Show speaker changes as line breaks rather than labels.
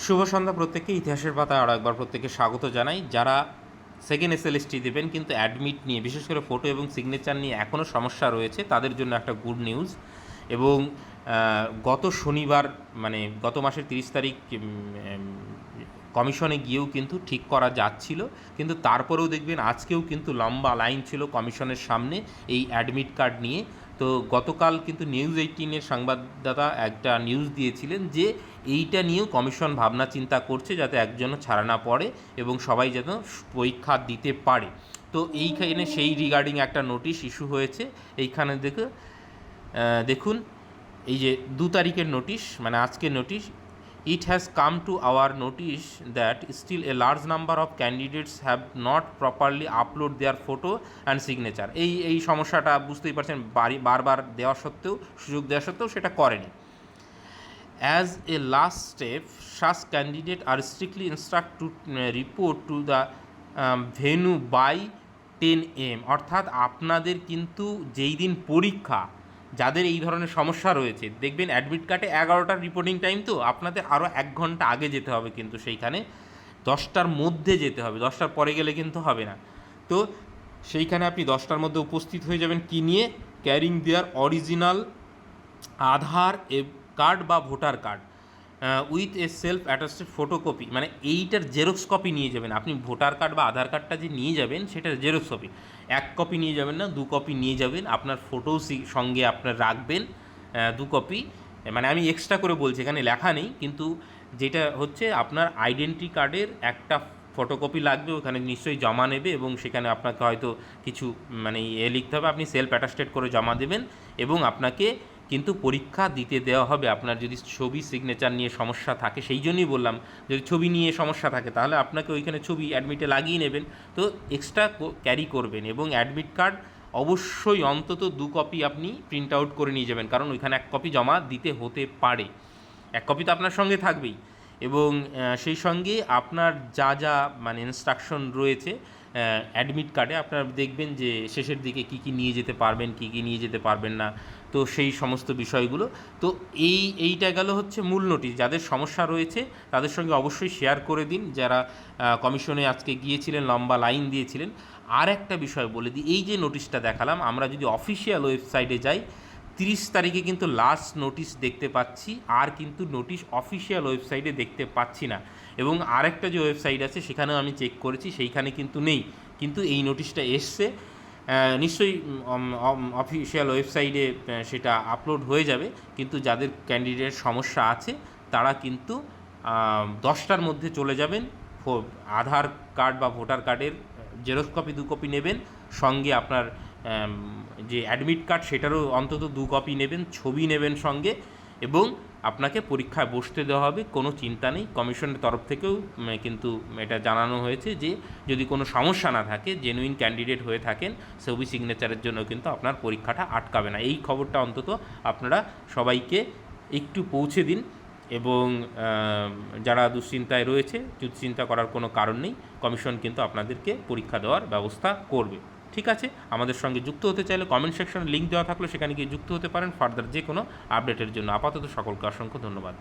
শুভ সন্ধ্যা প্রত্যেককে। ইতিহাসের পাতায় আরও একবার প্রত্যেককে স্বাগত জানাই। যারা সেকেন্ড এসএলএসটি দেবেন কিন্তু অ্যাডমিট নিয়ে, বিশেষ করে ফটো এবং সিগনেচার নিয়ে এখনও সমস্যা রয়েছে, তাদের জন্য একটা গুড নিউজ। এবং গত শনিবার মানে গত মাসের 30 তারিখ কমিশনে গিয়েও কিন্তু ঠিক করা যাচ্ছিল, কিন্তু তারপরেও দেখবেন আজকেও কিন্তু লম্বা লাইন ছিল কমিশনের সামনে এই অ্যাডমিট কার্ড নিয়ে। তো গতকাল কিন্তু নিউজ 18-এর সংবাদদাতা একটা নিউজ দিয়েছিলেন যে এইটা নিয়েও কমিশন ভাবনা চিন্তা করছে যাতে একজনও ছাড়া না পড়ে এবং সবাই যেন পরীক্ষা দিতে পারে। তো এইখানে সেই রিগার্ডিং একটা নোটিশ ইস্যু হয়েছে। এইখানে দেখুন, এই যে 2 তারিখের নোটিশ, মানে আজকের notice. It has come to our notice that still a large number of candidates have not properly upload their photo and signature. এই সমস্যাটা বুঝতেই পারছেন, বারবার দেওয়া সত্ত্বেও, সুযোগ দেওয়া সত্ত্বেও সেটা করেনি। As a last step, such candidates are strictly instructed to report to the venue by 10 AM, অর্থাৎ আপনাদের কিন্তু যেই দিন পরীক্ষা, যাদের এই ধরনের সমস্যা রয়েছে, দেখবেন অ্যাডমিট কার্ডে 11টার রিপোর্টিং টাইম, তো আপনাদের আরও 1 ঘন্টা আগে যেতে হবে, কিন্তু সেইখানে 10টার মধ্যে যেতে হবে, 10টার পরে গেলে কিন্তু হবে না। তো সেইখানে আপনি 10টার মধ্যে উপস্থিত হয়ে যাবেন, কি নিয়ে? ক্যারিং দেয়ার অরিজিনাল আধার কার্ড বা voter card with a self attested photocopy, মানে এইটার জেরক্স কপি নিয়ে যাবেন। আপনি ভোটার কার্ড বা আধার কার্ডটা যে নিয়ে যাবেন সেটার জেরক্স কপি 1 কপি নিয়ে যাবেন না, 2 কপি নিয়ে যাবেন। আপনার ফটোও সঙ্গে আপনার রাখবেন 2 কপি। মানে আমি এক্সট্রা করে বলছি, এখানে লেখা নেই, কিন্তু যেটা হচ্ছে আপনার আইডেন্টি কার্ডের একটা ফটোকপি লাগবে, ওখানে নিশ্চয়ই জমা নেবে এবং সেখানে আপনাকে হয়তো কিছু মানে লিখতে হবে, আপনি সেলফ অ্যাটাস্টেড করে জমা দেবেন এবং আপনাকে কিন্তু পরীক্ষা দিতে দেওয়া হবে। আপনার যদি ছবি সিগনেচার নিয়ে সমস্যা থাকে, সেই জন্যই বললাম, যদি ছবি নিয়ে সমস্যা থাকে তাহলে আপনাকে ওইখানে ছবি অ্যাডমিটে লাগিয়ে নেবেন, তো এক্সট্রা ক্যারি করবেন। এবং অ্যাডমিট কার্ড অবশ্যই অন্তত 2 কপি আপনি প্রিন্ট আউট করে নিয়ে যাবেন, কারণ ওইখানে 1 কপি জমা দিতে হতে পারে। 1 কপি তো আপনার সঙ্গে থাকবেই। এবং সেই সঙ্গে আপনার যা যা মানে ইনস্ট্রাকশন রয়েছে অ্যাডমিট কার্ডে, আপনারা দেখবেন যে শেষের দিকে কী কী নিয়ে যেতে পারবেন, কী কী নিয়ে যেতে পারবেন না, তো সেই সমস্ত বিষয়গুলো। তো এইটা গেল হচ্ছে মূল নোটিশ। যাদের সমস্যা রয়েছে তাদের সঙ্গে অবশ্যই শেয়ার করে দিন, যারা কমিশনে আজকে গিয়েছিলেন, লম্বা লাইন দিয়েছিলেন। আর একটা বিষয় বলে দিই, এই যে নোটিশটা দেখালাম, আমরা যদি অফিসিয়াল ওয়েবসাইটে যাই 30 তারিখে কিন্তু লাস্ট নোটিশ দেখতে পাচ্ছি, আর কিন্তু নোটিশ অফিসিয়াল ওয়েবসাইটে দেখতে পাচ্ছি না। এবং আরেকটা যে ওয়েবসাইট আছে সেখানেও আমি চেক করেছি, সেইখানে কিন্তু নেই, কিন্তু এই নোটিশটা এসছে। নিশ্চয়ই অফিসিয়াল ওয়েবসাইটে সেটা আপলোড হয়ে যাবে, কিন্তু যাদের ক্যান্ডিডেট সমস্যা আছে তারা কিন্তু 10টার মধ্যে চলে যাবেন। আধার কার্ড বা ভোটার কার্ডের জেরক্স কপি 2 কপি নেবেন, সঙ্গে আপনার যে অ্যাডমিট কার্ড সেটারও অন্তত 2 কপি নেবেন, ছবি নেবেন সঙ্গে, এবং আপনাকে পরীক্ষায় বসতে দেওয়া হবে। কোনো চিন্তা নেই, কমিশনের তরফ থেকেও কিন্তু এটা জানানো হয়েছে যে যদি কোনো সমস্যা না থাকে, জেনুইন ক্যান্ডিডেট হয়ে থাকেন, ছবি সিগনেচারের জন্য কিন্তু আপনার পরীক্ষাটা আটকাবে না। এই খবরটা অন্তত আপনারা সবাইকে একটু পৌঁছে দিন। এবং যারা দুশ্চিন্তায় রয়েছে, দুশ্চিন্তা করার কোনো কারণ নেই, কমিশন কিন্তু আপনাদেরকে পরীক্ষা দেওয়ার ব্যবস্থা করবে। ঠিক আছে, আমাদের সঙ্গে যুক্ত হতে চাইলে কমেন্ট সেকশনে লিঙ্ক দেওয়া থাকলে সেখানে গিয়ে যুক্ত হতে পারেন ফার্দার যে কোনো আপডেটের জন্য। আপাতত সকলকে অসংখ্য ধন্যবাদ।